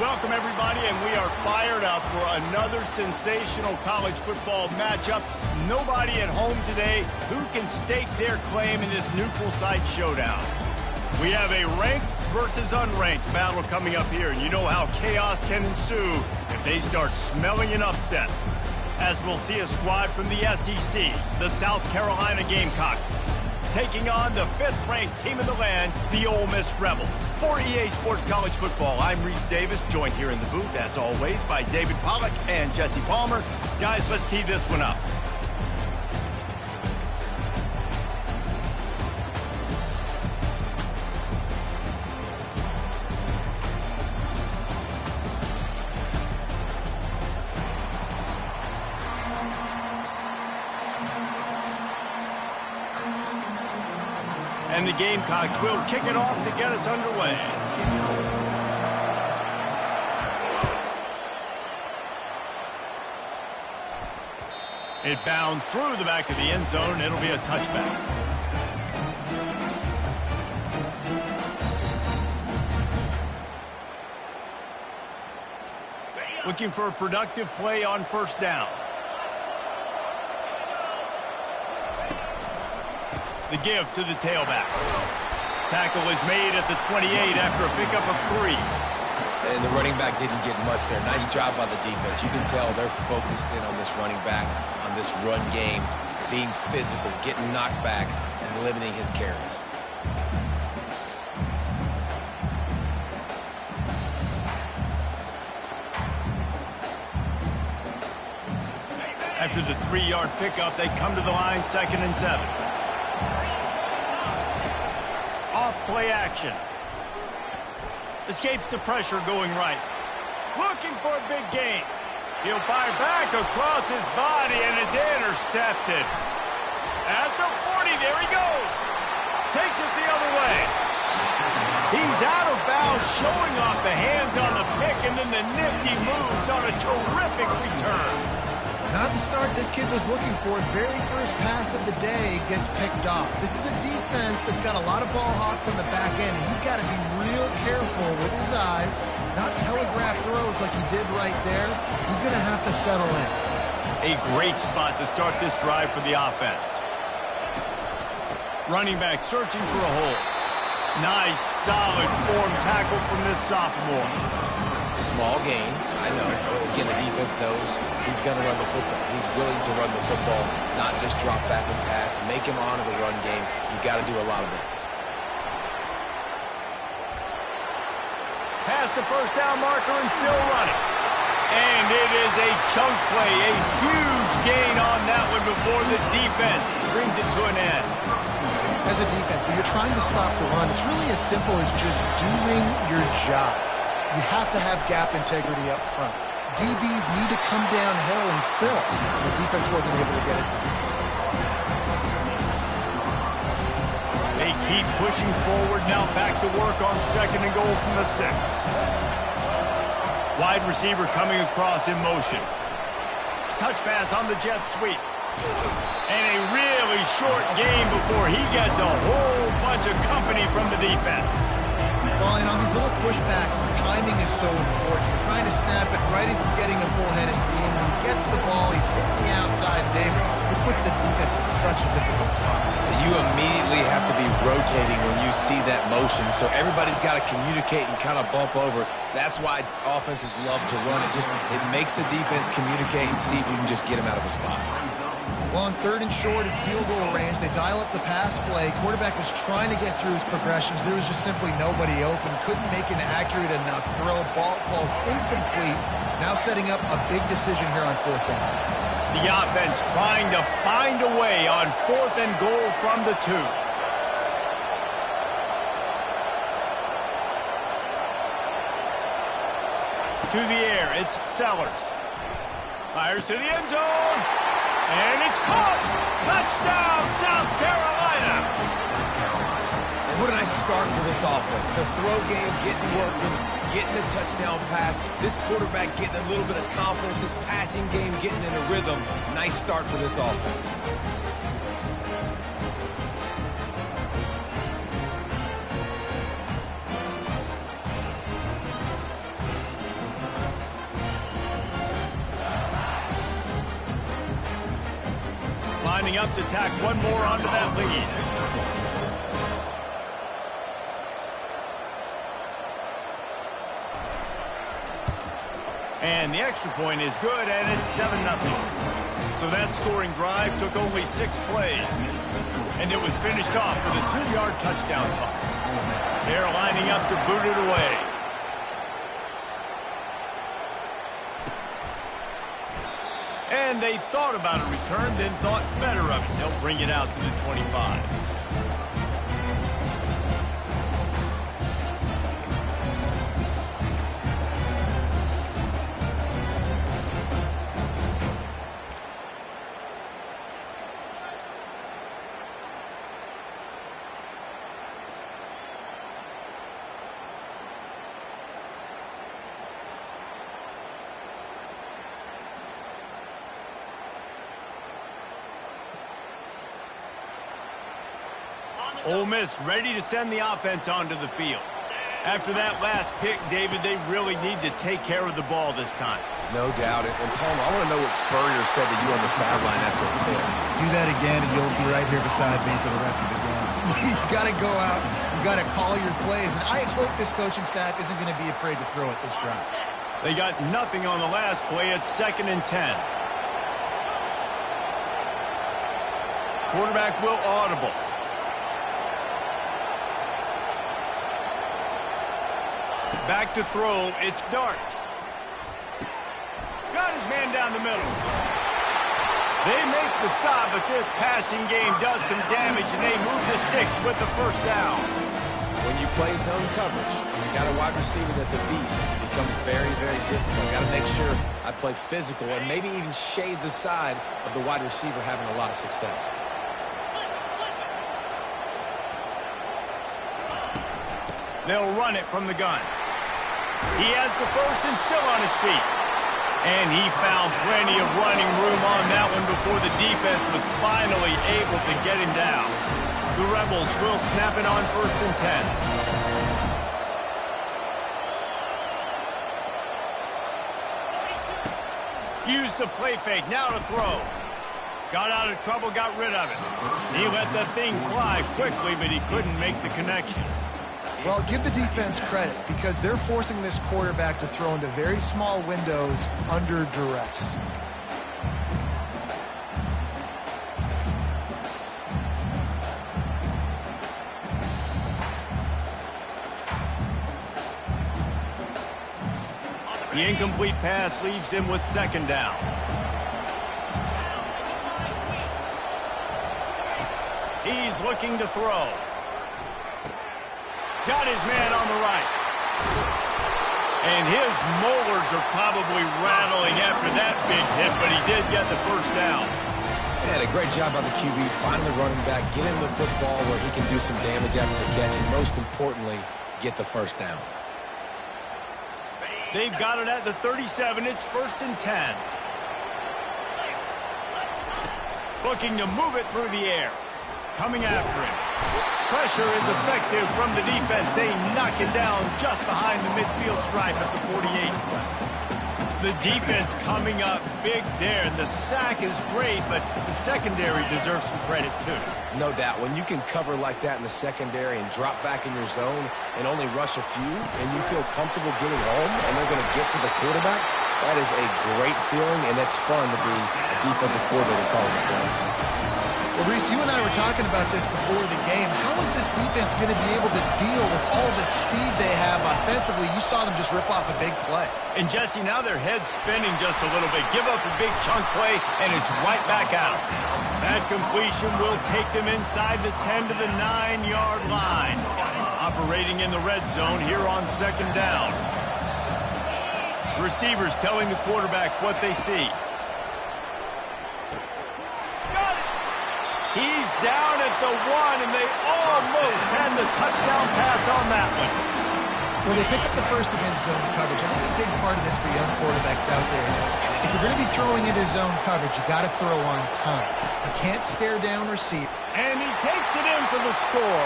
Welcome, everybody, and we are fired up for another sensational college football matchup. Nobody at home today who can stake their claim in this neutral site showdown. We have a ranked versus unranked battle coming up here, and you know how chaos can ensue if they start smelling an upset. As we'll see a squad from the SEC, the South Carolina Gamecocks, taking on the 5th-ranked team in the land, the Ole Miss Rebels. For EA Sports College Football, I'm Reese Davis, joined here in the booth, as always, by David Pollack and Jesse Palmer. Guys, let's tee this one up. And the Gamecocks will kick it off to get us underway. It bounds through the back of the end zone. It'll be a touchback. Looking for a productive play on first down. The give to the tailback. Tackle is made at the 28 after a pickup of 3. And the running back didn't get much there. Nice job by the defense. You can tell they're focused in on this running back, on this run game, being physical, getting knockbacks, and limiting his carries. After the 3-yard pickup, they come to the line, 2nd and 7. Off-play action. Escapes the pressure going right. Looking for a big gain. He'll fire back across his body, and it's intercepted. At the 40, there he goes. Takes it the other way. He's out of bounds, showing off the hands on the pick, and then the nifty moves on a terrific return. Not the start this kid was looking for. Very first pass of the day gets picked off. This is a defense that's got a lot of ball hawks on the back end, and he's got to be real careful with his eyes, not telegraph throws like he did right there. He's going to have to settle in. A great spot to start this drive for the offense. Running back searching for a hole. Nice, solid form tackle from this sophomore. Small gain, I know. Again, the defense knows he's going to run the football. He's willing to run the football, not just drop back and pass, make him honor the run game. You got to do a lot of this. Past the first down marker and still running. And it is a chunk play, a huge gain on that one before the defense brings it to an end. As a defense, when you're trying to stop the run, it's really as simple as just doing your job. You have to have gap integrity up front. DBs need to come downhill and fill. The defense wasn't able to get it done. They keep pushing forward, now back to work on 2nd and goal from the 6. Wide receiver coming across in motion. Touch pass on the jet sweep. And a really short game before he gets a whole bunch of company from the defense. Well, and on these little push passes, timing is so important. You're trying to snap it right as he's getting a full head of steam. When he gets the ball, he's hitting the outside, David. It puts the defense in such a difficult spot. You immediately have to be rotating when you see that motion, so everybody's got to communicate and kind of bump over. That's why offenses love to run it. It makes the defense communicate and see if you can just get him out of a spot. Well, on 3rd and short at field goal range, they dial up the pass play. Quarterback was trying to get through his progressions. There was just simply nobody open. Couldn't make an accurate enough throw. Ball falls incomplete. Now setting up a big decision here on 4th down. The offense trying to find a way on 4th and goal from the 2. To the air, it's Sellers. Fires to the end zone. And it's caught! Touchdown, South Carolina! And what a nice start for this offense. The throw game getting working, getting the touchdown pass. This quarterback getting a little bit of confidence. This passing game getting in a rhythm. Nice start for this offense. lining up to tack one more onto that lead. And the extra point is good, and it's 7-0. So that scoring drive took only 6 plays. And it was finished off with a 2-yard touchdown toss. They're lining up to boot it away. And they thought about a return, then thought better of it. They'll bring it out to the 25. Ole Miss ready to send the offense onto the field. After that last pick, David, they really need to take care of the ball this time. No doubt. And Palmer, I want to know what Spurrier said to you on the sideline after a pick. Do that again, and you'll be right here beside me for the rest of the game. You got to go out. You got to call your plays. And I hope this coaching staff isn't going to be afraid to throw it this drive. They got nothing on the last play. It's 2nd and 10. Quarterback will audible. Back to throw. It's Dart. Got his man down the middle. They make the stop, but this passing game does some damage, and they move the sticks with the first down. When you play zone coverage, you got a wide receiver that's a beast. It becomes very, very difficult. Got to make sure I play physical and maybe even shade the side of the wide receiver having a lot of success. They'll run it from the gun. He has the first and still on his feet. And he found plenty of running room on that one before the defense was finally able to get him down. The Rebels will snap it on 1st and 10. Used the play fake, now to throw. Got out of trouble, got rid of it. He let the thing fly quickly, but he couldn't make the connection. Well, give the defense credit because they're forcing this quarterback to throw into very small windows under duress. The incomplete pass leaves him with 2nd down. He's looking to throw. Got his man on the right. And his molars are probably rattling after that big hit, but he did get the first down. He had a great job by the QB, finding the running back, get him the football where he can do some damage after the catch, and most importantly, get the first down. They've got it at the 37. It's 1st and 10. Looking to move it through the air. Coming after him. Pressure is effective from the defense. They knock him down just behind the midfield stripe at the 48. The defense coming up big there. The sack is great, but the secondary deserves some credit too. No doubt. When you can cover like that in the secondary and drop back in your zone and only rush a few, and you feel comfortable getting home and they're going to get to the quarterback, that is a great feeling, and it's fun to be a defensive coordinator calling the plays. Well, Reese, you and I were talking about this before the game. How is this defense going to be able to deal with all the speed they have offensively? You saw them just rip off a big play. And, Jesse, now their head's spinning just a little bit. Give up a big chunk play, and it's right back out. That completion will take them inside the 10 to the 9-yard line. Operating in the red zone here on 2nd down. Receivers telling the quarterback what they see. He's down at the 1, and they almost had the touchdown pass on that one. Well, they pick up the first against zone coverage. I think a big part of this for young quarterbacks out there is if you're going to be throwing into zone coverage, you got to throw on time. You can't stare down receiver. And he takes it in for the score.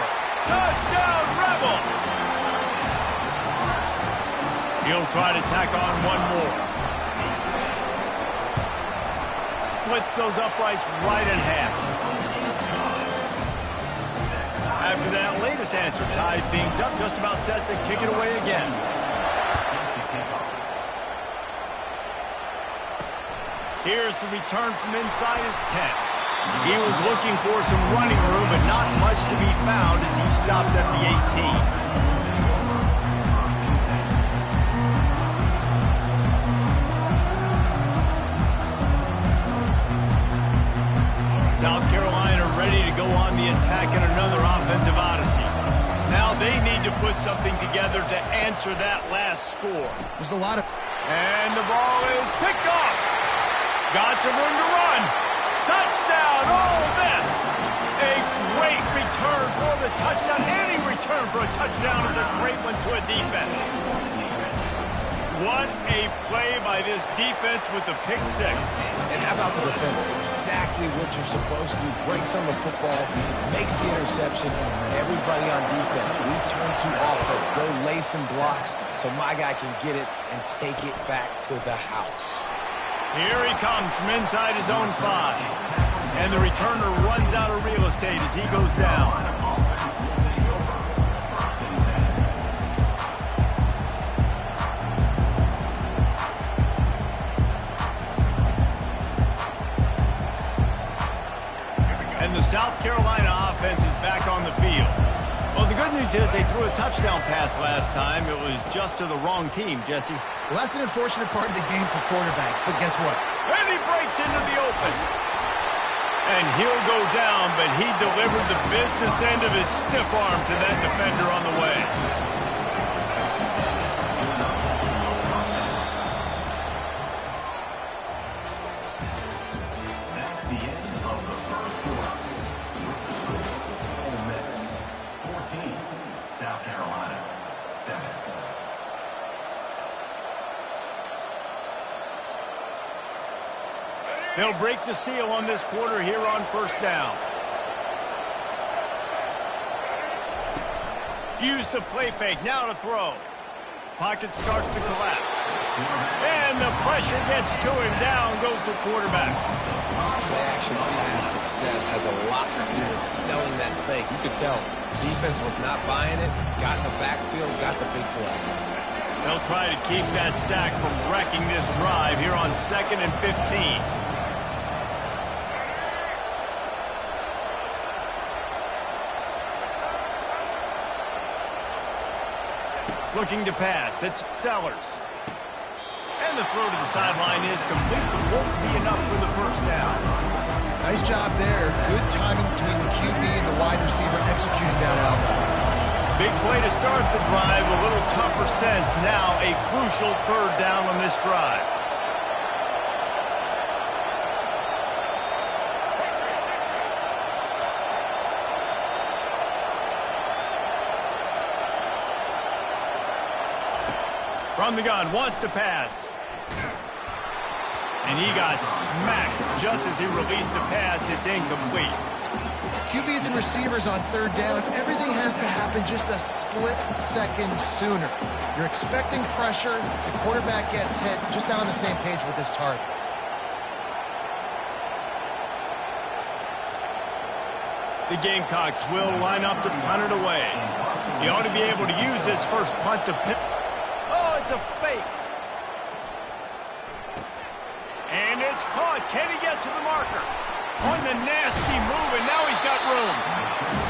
Touchdown, Rebels! He'll try to tack on one more. splits those uprights right in half. After that latest answer tied things up, just about set to kick it away again. Here's the return from inside his 10. He was looking for some running room, but not much to be found as he stopped at the 18. South Carolina ready to go on the attack in another offensive odyssey. Now they need to put something together to answer that last score. There's a lot of... And the ball is picked off. Got some room to run. Touchdown, Ole Miss. A great return for the touchdown. Any return for a touchdown is a great one to a defense. What a play by this defense with the pick six. And how about the defender? Exactly what you're supposed to do. Breaks on the football, makes the interception. Everybody on defense, we turn to offense. Go lay some blocks so my guy can get it and take it back to the house. Here he comes from inside his own 5. And the returner runs out of real estate as he goes down. And the South Carolina offense is back on the field. Well, the good news is they threw a touchdown pass last time. It was just to the wrong team, Jesse. Well, that's an unfortunate part of the game for quarterbacks, but guess what? And he breaks into the open. And he'll go down, but he delivered the business end of his stiff arm to that defender on the way. That's the end of the first quarter. Ole Miss 14, South Carolina 7. They'll break the seal on this quarter here on first down. Use the play fake. Now to throw. Pocket starts to collapse. And the pressure gets to him. Down goes the quarterback. Play-action pass success has a lot to do with selling that fake. You could tell defense was not buying it. Got in the backfield, got the big play. They'll try to keep that sack from wrecking this drive here on 2nd and 15. Looking to pass. It's Sellers. And the throw to the sideline is complete, but won't be enough for the first down. Nice job there. Good timing between the QB and the wide receiver executing that out. Big play to start the drive. A little tougher sense. Now a crucial 3rd down on this drive. From the gun, wants to pass. And he got smacked just as he released the pass. It's incomplete. QBs and receivers on 3rd down, everything has to happen just a split second sooner. You're expecting pressure, the quarterback gets hit, just not on the same page with his target. The Gamecocks will line up to punt it away. He ought to be able to use this first punt to pin. Oh, it's a fake. And it's caught. Can he get to the marker? On the nasty move, and now he's got room.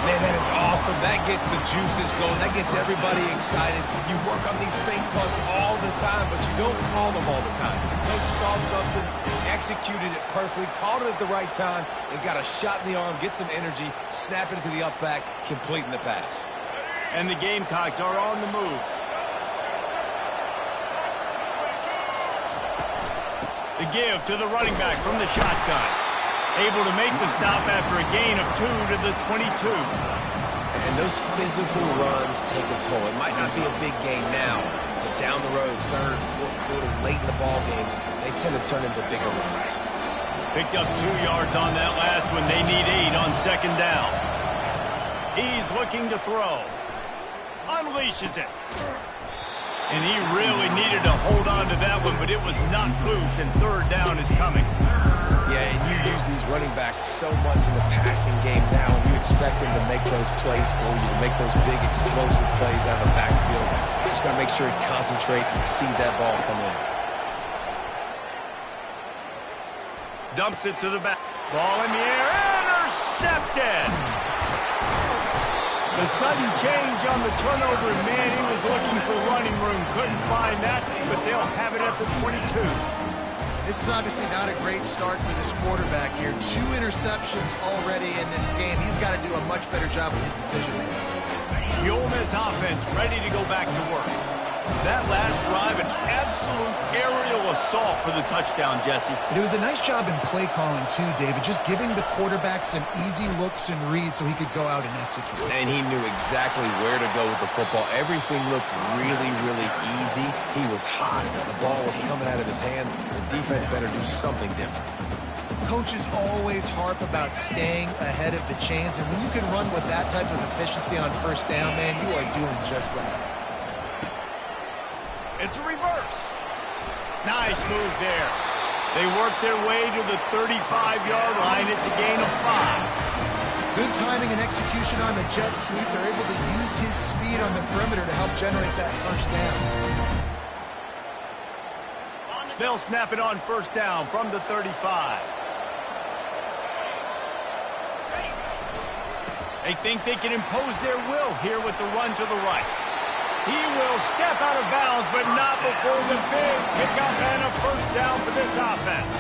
Man, that is awesome. That gets the juices going. That gets everybody excited. You work on these fake punts all the time, but you don't call them all the time. Coach saw something, executed it perfectly, called it at the right time, and got a shot in the arm, get some energy, snap it to the up back, completing the pass. And the Gamecocks are on the move. The give to the running back from the shotgun. Able to make the stop after a gain of 2 to the 22. And those physical runs take a toll. It might not be a big gain now, but down the road, 3rd, 4th quarter, late in the ball games, they tend to turn into bigger runs. Picked up 2 yards on that last one. They need 8 on 2nd down. He's looking to throw. Unleashes it. And he really needed to hold on to that one, but it was not loose, and 3rd down is coming. Yeah, and you use these running backs so much in the passing game now, and you expect them to make those plays for you, to make those big explosive plays out of the backfield. Just got to make sure he concentrates and see that ball come in. Dumps it to the back. Ball in the air. Intercepted. The sudden change on the turnover, man, he was looking for running room. Couldn't find that, but they'll have it at the 22. This is obviously not a great start for this quarterback here. 2 interceptions already in this game. He's got to do a much better job with his decision-making. The Ole Miss offense ready to go back to work. That last drive, an absolute aerial assault for the touchdown, Jesse. And it was a nice job in play calling, too, David, just giving the quarterback some easy looks and reads so he could go out and execute. And he knew exactly where to go with the football. Everything looked really, really easy. He was hot. The ball was coming out of his hands. The defense better do something different. Coaches always harp about staying ahead of the chains, and when you can run with that type of efficiency on first down, man, you are doing just that. It's a reverse. Nice move there. They work their way to the 35-yard line. It's a gain of 5. Good timing and execution on the jet sweep. They're able to use his speed on the perimeter to help generate that first down. They'll snap it on first down from the 35. They think they can impose their will here with the run to the right. He will step out of bounds, but not before the big pickup and a first down for this offense.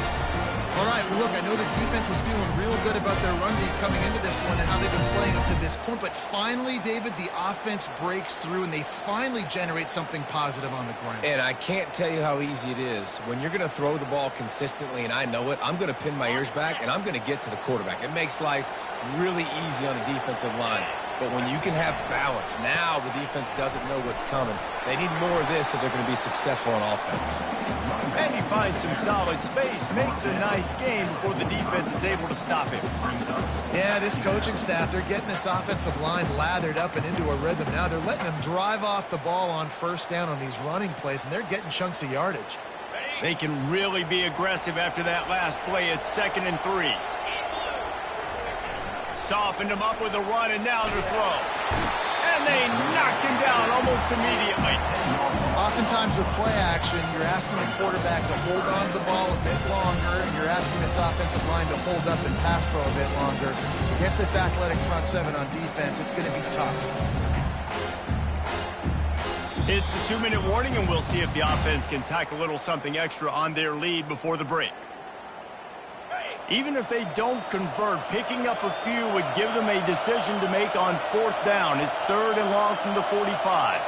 All right, well, look, I know the defense was feeling real good about their run D coming into this one and how they've been playing up to this point, but finally, David, the offense breaks through and they finally generate something positive on the ground. And I can't tell you how easy it is. When you're going to throw the ball consistently, and I know it, I'm going to pin my ears back, and I'm going to get to the quarterback. It makes life really easy on the defensive line. But when you can have balance, now the defense doesn't know what's coming. They need more of this if they're going to be successful on offense. And he finds some solid space, makes a nice game before the defense is able to stop him. Yeah, this coaching staff, they're getting this offensive line lathered up and into a rhythm now. They're letting them drive off the ball on first down on these running plays, and they're getting chunks of yardage. They can really be aggressive after that last play. It's 2nd and 3. Softened him up with a run, and now to throw. And they knocked him down almost immediately. Oftentimes with play action, you're asking the quarterback to hold on to the ball a bit longer, and you're asking this offensive line to hold up and pass pro a bit longer. Against this athletic front seven on defense, it's going to be tough. It's the 2-minute warning, and we'll see if the offense can tack a little something extra on their lead before the break. Even if they don't convert, picking up a few would give them a decision to make on 4th down. It's 3rd and long from the 45.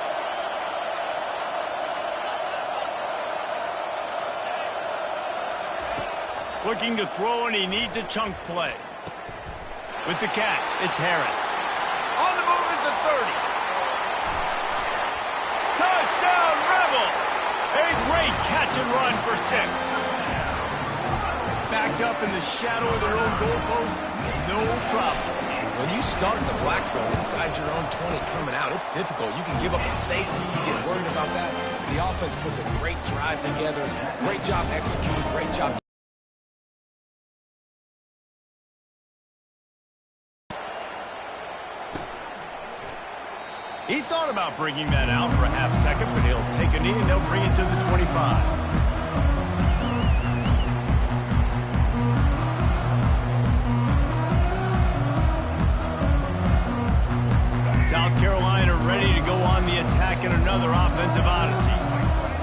Looking to throw, and he needs a chunk play. With the catch, it's Harris. On the move is the 30. Touchdown, Rebels! A great catch and run for 6. Backed up in the shadow of their own goalpost, no problem. When you start in the black zone inside your own 20 coming out, it's difficult. You can give up a safety. You get worried about that. The offense puts a great drive together. Great job executing. Great job. He thought about bringing that out for a half second, but he'll take a knee and they'll bring it to the 25. South Carolina ready to go on the attack in another offensive odyssey.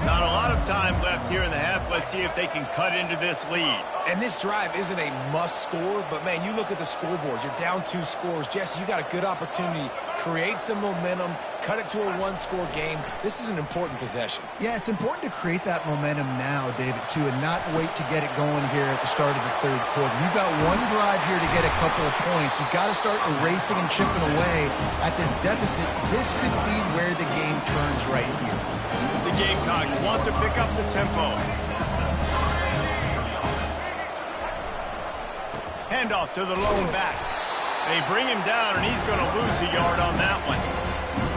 Not a lot of time left here in the half. Let's see if they can cut into this lead. And this drive isn't a must score, but man, you look at the scoreboard. You're down 2 scores. Jesse, you got a good opportunity. Create some momentum. Cut it to a 1-score game. This is an important possession. Yeah, it's important to create that momentum now, David, too, and not wait to get it going here at the start of the 3rd quarter. You've got one drive here to get a couple of points. You've got to start erasing and chipping away at this deficit. This could be where the game turns right here. The Gamecocks want to pick up the tempo. Handoff to the lone back. They bring him down, and he's going to lose a yard on that one.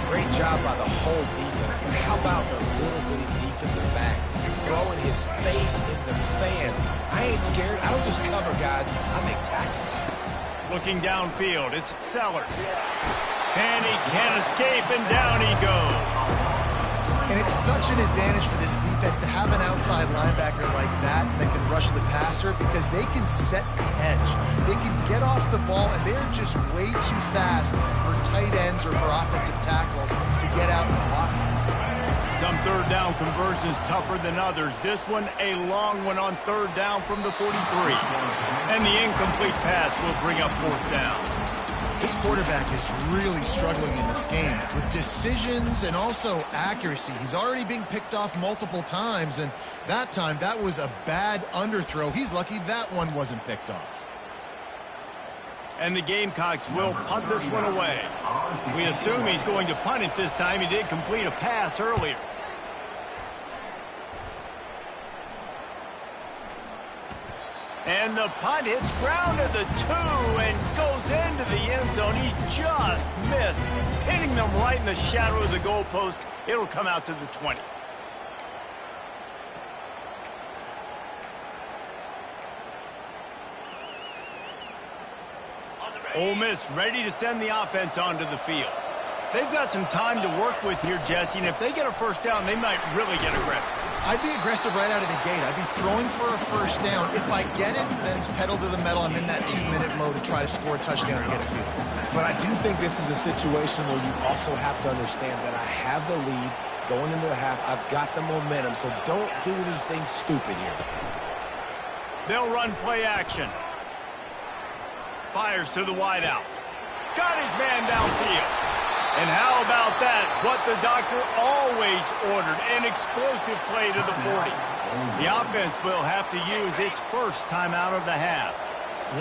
Great job by the whole defense, but how about the little bitty defensive back throwing his face in the fan? I ain't scared, I don't just cover guys, I make tackles. Looking downfield, it's Sellers. And he can't escape, and down he goes. And it's such an advantage for this defense to have an outside linebacker like that can rush the passer because they can set the edge. They can get off the ball, and they're just way too fast for tight ends or for offensive tackles to get out and block. Some third down conversions tougher than others. This one a long one on third down from the 43. And the incomplete pass will bring up fourth down. This quarterback is really struggling in this game with decisions and also accuracy. He's already being picked off multiple times, and that time that was a bad underthrow. He's lucky that one wasn't picked off. And the Gamecocks will punt this one away. We assume he's going to punt it this time. He did complete a pass earlier. And the punt hits ground at the 2 and goes into the end zone. He just missed, hitting them right in the shadow of the goalpost. It'll come out to the 20. Ole Miss ready to send the offense onto the field. They've got some time to work with here, Jesse, and if they get a first down, they might really get aggressive. I'd be aggressive right out of the gate. I'd be throwing for a first down. If I get it, then it's pedal to the metal. I'm in that 2-minute mode to try to score a touchdown and get a field. But I do think this is a situation where you also have to understand that I have the lead going into the half. I've got the momentum, so don't do anything stupid here. They'll run play action. Fires to the wideout. Got his man downfield. And how about that? What the doctor always ordered, an explosive play to the 40. The offense will have to use its first timeout of the half.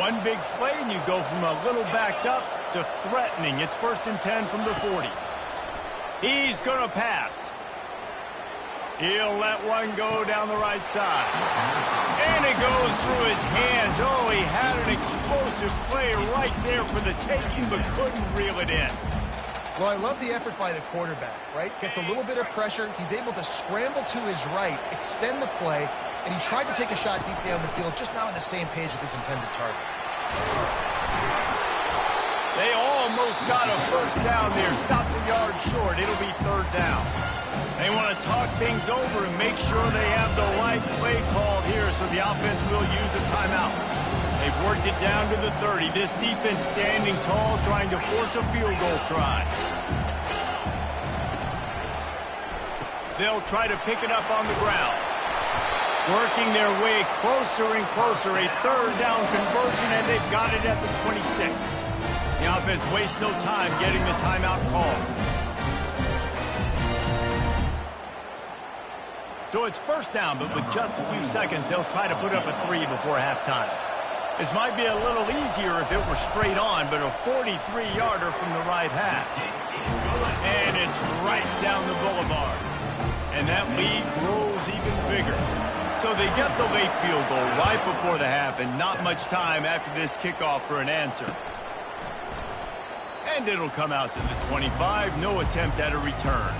One big play and you go from a little backed up to threatening. It's 1st and 10 from the 40. He's going to pass. He'll let one go down the right side. And it goes through his hands. Oh, he had an explosive play right there for the taking, but couldn't reel it in. Well, I love the effort by the quarterback, right? Gets a little bit of pressure. He's able to scramble to his right, extend the play, and he tried to take a shot deep down the field, just not on the same page with his intended target. They almost got a first down there. Stopped the yard short. It'll be 3rd down. They want to talk things over and make sure they have the right play called here, so the offense will use a timeout. They've worked it down to the 30. This defense standing tall, trying to force a field goal try. They'll try to pick it up on the ground. Working their way closer and closer. A 3rd down conversion, and they've got it at the 26. The offense wastes no time getting the timeout called. So it's 1st down, but with just a few seconds, they'll try to put up a 3 before halftime. This might be a little easier if it were straight on, but a 43-yarder from the right hash. And it's right down the boulevard. And that lead grows even bigger. So they get the late field goal right before the half, and not much time after this kickoff for an answer. And it'll come out to the 25. No attempt at a return.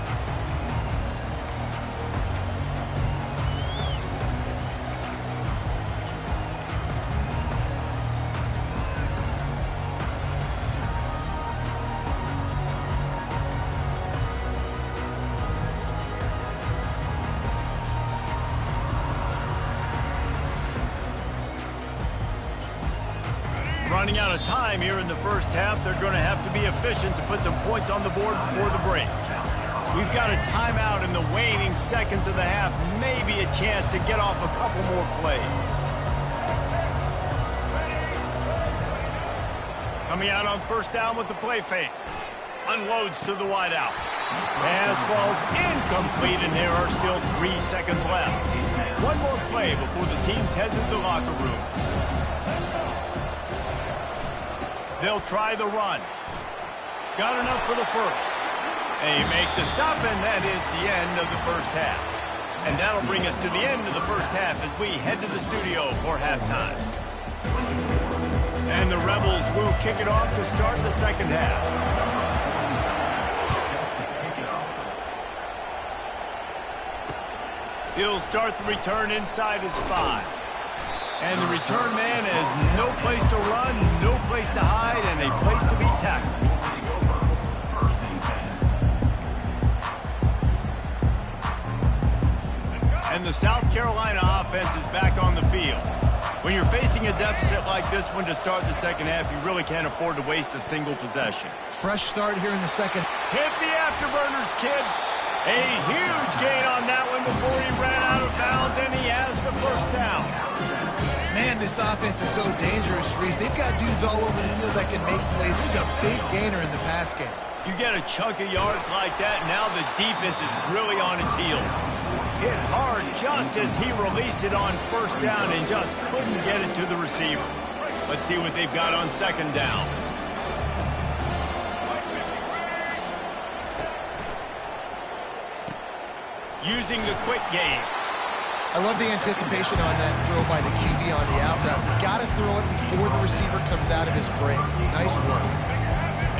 Running out of time here in the first half. They're going to have to be efficient to put some points on the board before the break. We've got a timeout in the waning seconds of the half. Maybe a chance to get off a couple more plays. Coming out on 1st down with the play fake. Unloads to the wideout. Pass falls incomplete, and there are still 3 seconds left. One more play before the teams head to the locker room. They'll try the run. Got enough for the first. They make the stop, and that is the end of the first half. And that'll bring us to the end of the first half as we head to the studio for halftime. And the Rebels will kick it off to start the second half. He'll start the return inside his 5. And the return man has no place to run, no place to hide, and a place to be tackled. And the South Carolina offense is back on the field. When you're facing a deficit like this one to start the second half, you really can't afford to waste a single possession. Fresh start here in the second. Hit the afterburners, kid. A huge gain on that one before he ran out of bounds, and he has the first down. Man, this offense is so dangerous, Reese. They've got dudes all over the field that can make plays. He's a big gainer in the pass game. You get a chunk of yards like that, now the defense is really on its heels. Hit hard just as he released it on first down and just couldn't get it to the receiver. Let's see what they've got on second down. Using the quick game. I love the anticipation on that throw by the QB on the out route. You got to throw it before the receiver comes out of his break. Nice work.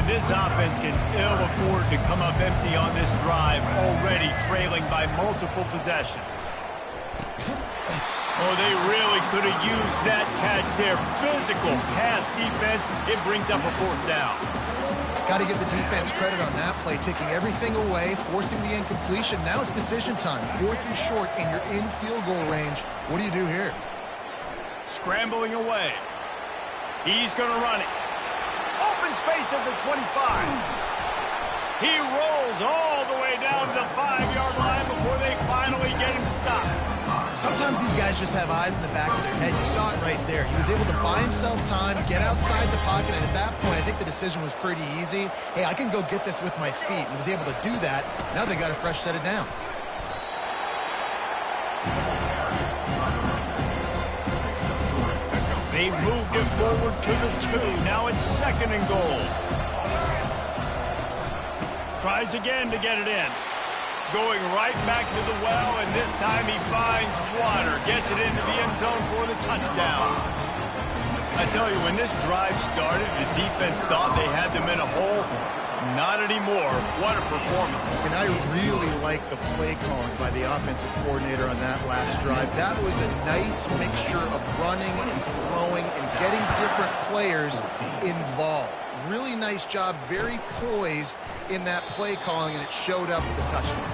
And this offense can ill afford to come up empty on this drive, already trailing by multiple possessions. Oh, they really could have used that catch there. Physical pass defense. It brings up a fourth down. Got to give the defense credit on that play, taking everything away, forcing the incompletion. Now it's decision time. 4th and short, and you're in field goal range. What do you do here? Scrambling away. He's going to run it. Open space at the 25. He rolls all the way down to the 5-yard line before they finally get him stopped. Sometimes these guys just have eyes in the back of their head. You saw it right there. He was able to buy himself time, get outside the pocket, and at that point, I think the decision was pretty easy. Hey, I can go get this with my feet. He was able to do that. Now they got a fresh set of downs. They moved it forward to the 2. Now it's 2nd and goal. Tries again to get it in. Going right back to the well, and this time he finds water. Gets it into the end zone for the touchdown. I tell you, when this drive started, the defense thought they had them in a hole. Not anymore. What a performance. And I really like the play calling by the offensive coordinator on that last drive. That was a nice mixture of running and throwing and getting different players involved. Really nice job, very poised in that play calling, and it showed up with the touchdown.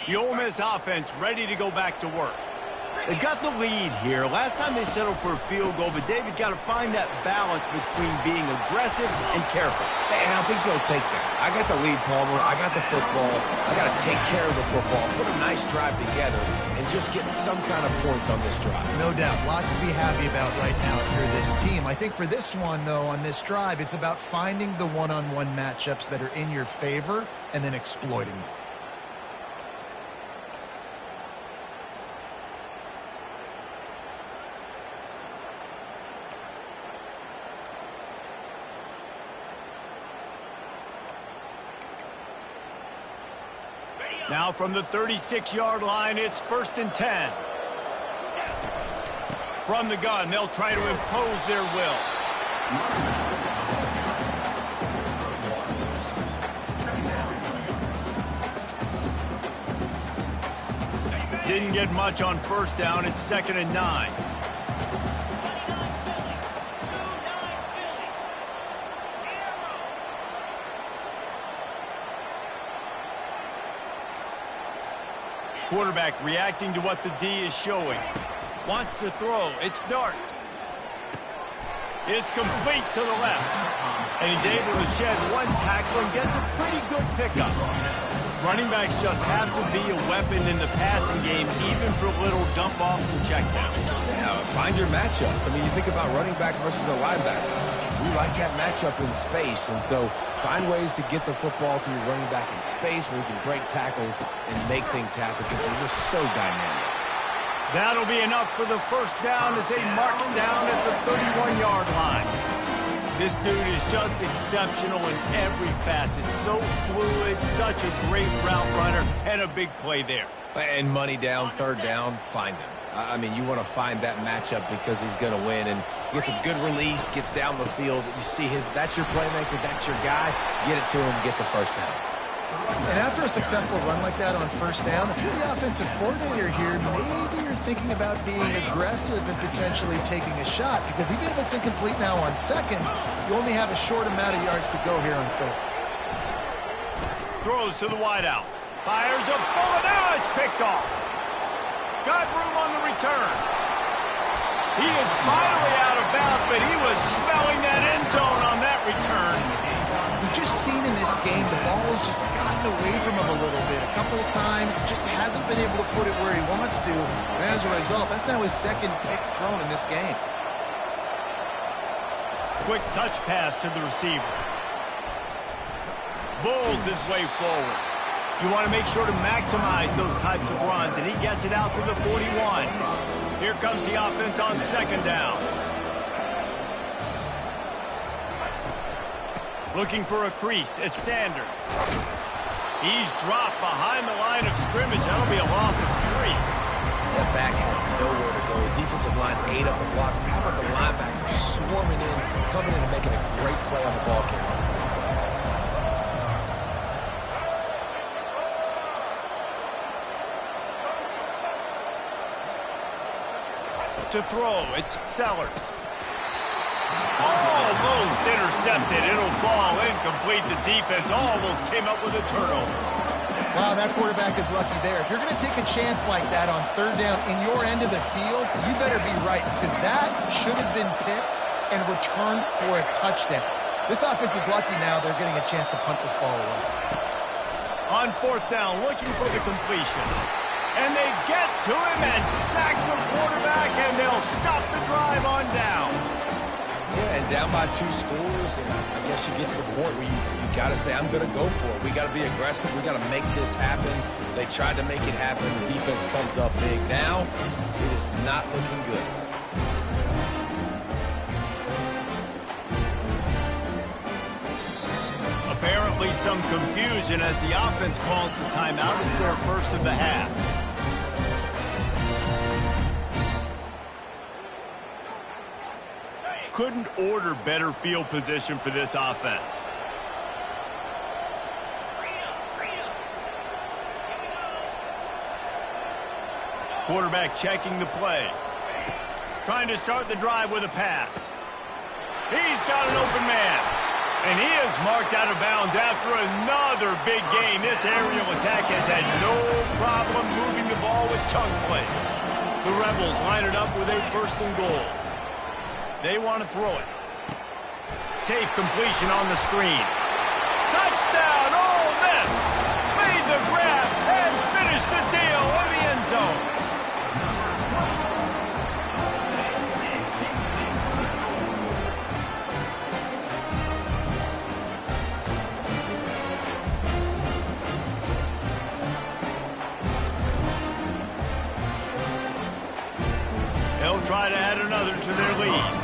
The Ole Miss offense ready to go back to work. They've got the lead here. Last time they settled for a field goal, but David got to find that balance between being aggressive and careful. And I think they'll take that. I got the lead, Palmer. I got the football. I got to take care of the football, put a nice drive together, and just get some kind of points on this drive. No doubt. Lots to be happy about right now if you're this team. I think for this one, though, on this drive, it's about finding the one-on-one matchups that are in your favor and then exploiting them. Now from the 36-yard line, it's 1st and 10. From the gun, they'll try to impose their will. Didn't get much on first down. It's 2nd and 9. Quarterback reacting to what the D is showing. Wants to throw. It's Dart. It's complete to the left. And he's able to shed one tackle and gets a pretty good pickup. Running backs just have to be a weapon in the passing game, even for little dump-offs and checkdowns. Yeah, find your matchups. I mean, you think about running back versus a linebacker. We like that matchup in space, and so find ways to get the football to your running back in space where you can break tackles and make things happen because they're just so dynamic. That'll be enough for the first down as they mark it down at the 31-yard line. This dude is just exceptional in every facet. So fluid, such a great route runner, and a big play there. And money down, third down, find him. I mean, you want to find that matchup because he's going to win, and gets a good release, gets down the field. You see that's your playmaker, that's your guy. Get it to him, get the first down. And after a successful run like that on first down, if you're the offensive coordinator here, maybe you're thinking about being aggressive and potentially taking a shot, because even if it's incomplete now on second, you only have a short amount of yards to go here on third. Throws to the wideout. Fires a bullet. Now it's picked off. Got room on the return. He is finally out of bounds, but he was smelling that end zone on that return. We've just seen in this game the ball has just gotten away from him a little bit. A couple of times, just hasn't been able to put it where he wants to. And as a result, that's now his second pick thrown in this game. Quick touch pass to the receiver. Bulls his way forward. You want to make sure to maximize those types of runs, and he gets it out to the 41. Here comes the offense on second down. Looking for a crease. It's Sanders. He's dropped behind the line of scrimmage. That'll be a loss of 3. That back had nowhere to go. Defensive line ate up the blocks. How about the linebacker swarming in, coming in and making a great play on the ball carrier? To throw, it's Sellers. Almost intercepted. It'll fall incomplete. The defense almost came up with a turnover. Wow, that quarterback is lucky there. If you're going to take a chance like that on third down in your end of the field, you better be right, because that should have been picked and returned for a touchdown. This offense is lucky now they're getting a chance to punt this ball away. On fourth down, looking for the completion. And they get to him and sack the quarterback, and they'll stop the drive on down. Yeah, and down by 2 scores, and I guess you get to the point where you got to say, I'm going to go for it. We got to be aggressive. We got to make this happen. They tried to make it happen. The defense comes up big. Now, it is not looking good. Apparently some confusion as the offense calls the timeout. It's their first of the half. Couldn't order better field position for this offense. Quarterback checking the play. Trying to start the drive with a pass. He's got an open man. And he is marked out of bounds after another big gain. This aerial attack has had no problem moving the ball with chunk play. The Rebels line it up with a first and goal. They want to throw it. Safe completion on the screen. Touchdown, Ole Miss! Made the grab and finished the deal in the end zone. They'll try to add another to their lead.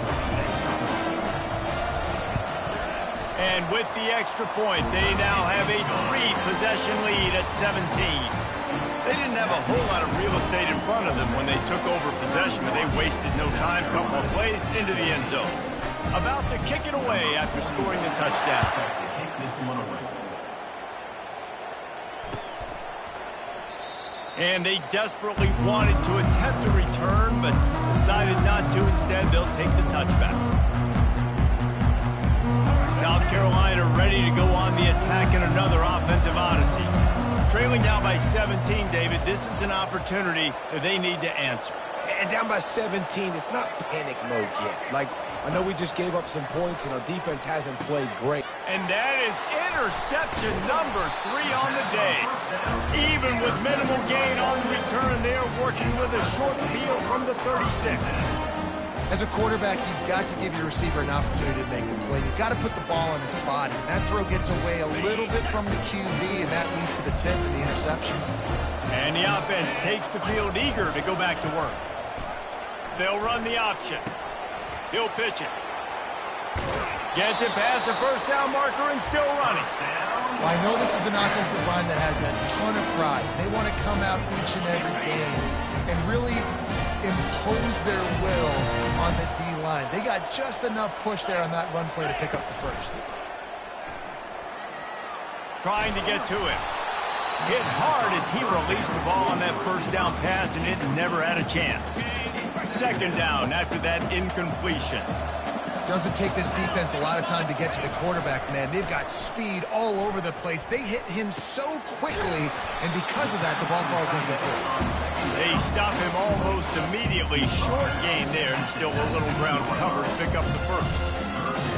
And with the extra point, they now have a 3-possession lead at 17. They didn't have a whole lot of real estate in front of them when they took over possession, but they wasted no time. Couple of plays into the end zone. About to kick it away after scoring the touchdown. And they desperately wanted to attempt a return, but decided not to. Instead, they'll take the touchback. South Carolina ready to go on the attack in another offensive odyssey. Trailing down by 17, David, this is an opportunity that they need to answer. And down by 17, it's not panic mode yet. Like, I know we just gave up some points, and our defense hasn't played great. And that is interception number 3 on the day. Even with minimal gain on the return, they're working with a short field from the 36. As a quarterback, you've got to give your receiver an opportunity to make the play. You've got to put the ball in his body. That throw gets away a little bit from the QB, and that leads to the tip and the interception. And the offense takes the field eager to go back to work. They'll run the option. He'll pitch it. Gets it past the first down marker and still running. Well, I know this is an offensive line that has a ton of pride. They want to come out each and every game and really impose their will on the D-line. They got just enough push there on that run play to pick up the first. Trying to get to it. Hit hard as he released the ball on that first down pass, and it never had a chance. Second down after that incompletion. Doesn't take this defense a lot of time to get to the quarterback, man. They've got speed all over the place. They hit him so quickly, and because of that, the ball falls incomplete. They stop him almost immediately. Short gain there, and still a little ground cover to pick up the first.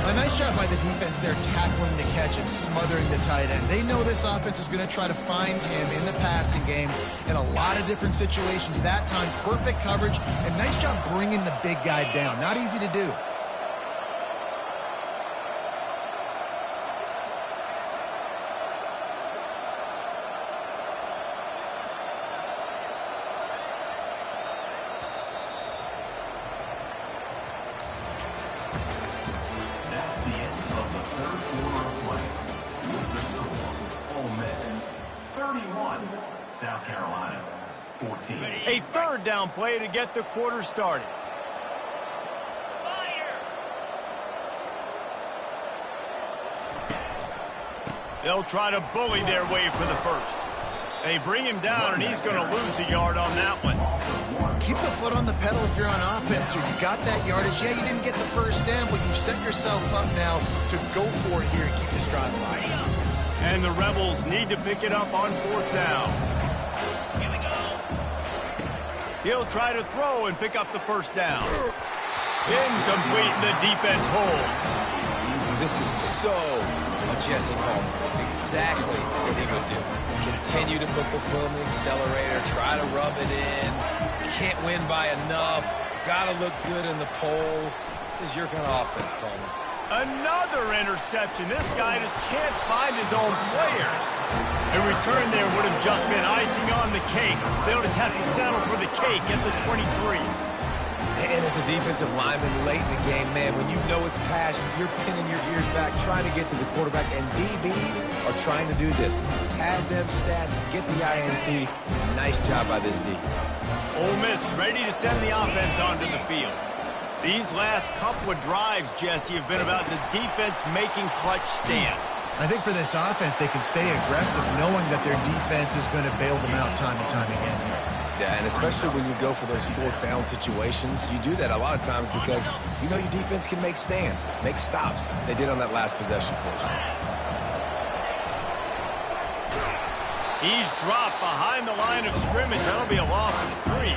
A nice job by the defense there, tackling the catch and smothering the tight end. They know this offense is going to try to find him in the passing game in a lot of different situations. That time, perfect coverage, and nice job bringing the big guy down. Not easy to do. South Carolina, 14. A third down play to get the quarter started. They'll try to bully their way for the first. They bring him down, and he's going to lose a yard on that one. Keep the foot on the pedal if you're on offense here. You got that yardage. Yeah, you didn't get the first down, but you set yourself up now to go for it here and keep this drive alive. And the Rebels need to pick it up on fourth down. Here we go. He'll try to throw and pick up the first down. Incomplete, the defense holds. This is so a Jesse Coleman. Exactly what he would do. Continue to put the foot on the accelerator, try to rub it in. Can't win by enough. Got to look good in the polls. This is your kind of offense, Coleman. Another interception. This guy just can't find his own players. A return there would have just been icing on the cake. They'll just have to settle for the cake at the 23. And as a defensive lineman late in the game, man, when you know it's pass, you're pinning your ears back, trying to get to the quarterback, and DBs are trying to do this. Pad them stats, get the INT. Nice job by this D. Ole Miss ready to send the offense onto the field. These last couple of drives, Jesse, have been about the defense making clutch stand. I think for this offense, they can stay aggressive knowing that their defense is going to bail them out time and time again. Yeah, and especially when you go for those fourth down situations, you do that a lot of times because you know your defense can make stands, make stops. They did on that last possession for you. He's dropped behind the line of scrimmage. That'll be a loss of 3.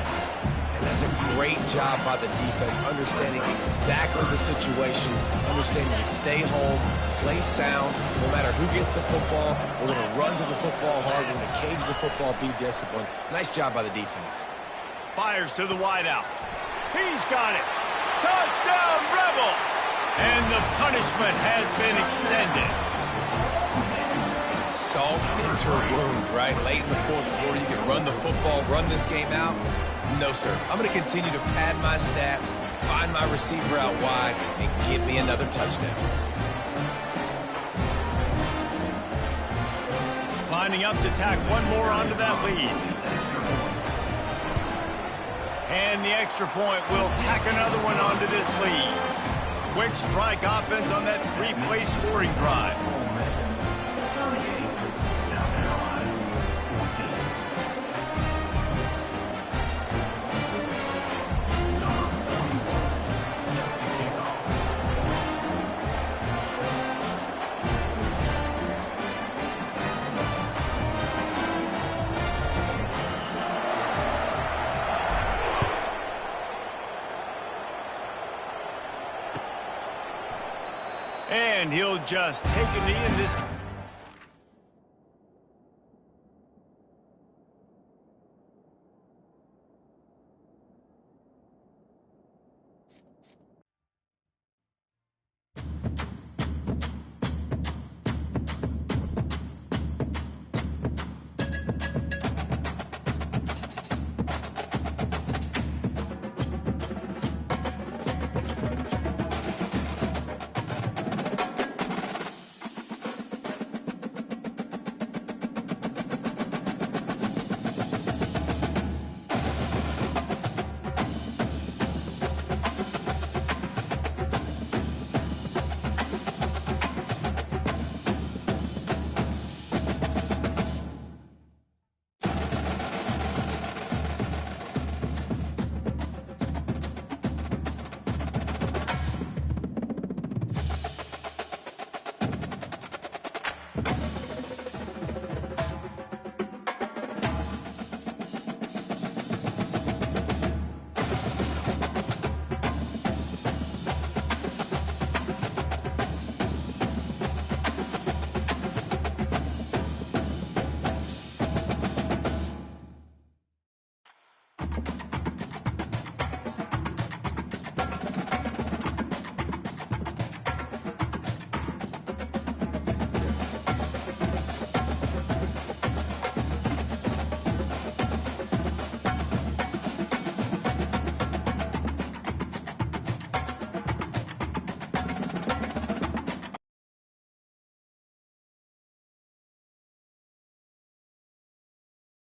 And that's a great job by the defense, understanding exactly the situation, understanding to stay home, play sound. No matter who gets the football, we're going to run to the football hard. We're going to cage the football, be disciplined. Nice job by the defense. Fires to the wideout. He's got it. Touchdown, Rebels! And the punishment has been extended. Salt into a wound, right? Late in the fourth quarter, you can run the football, run this game out. No, sir. I'm going to continue to pad my stats, find my receiver out wide, and give me another touchdown. Lining up to tack one more onto that lead. And the extra point will tack another one onto this lead. Quick strike offense on that 3-play scoring drive. And he'll just take a knee in this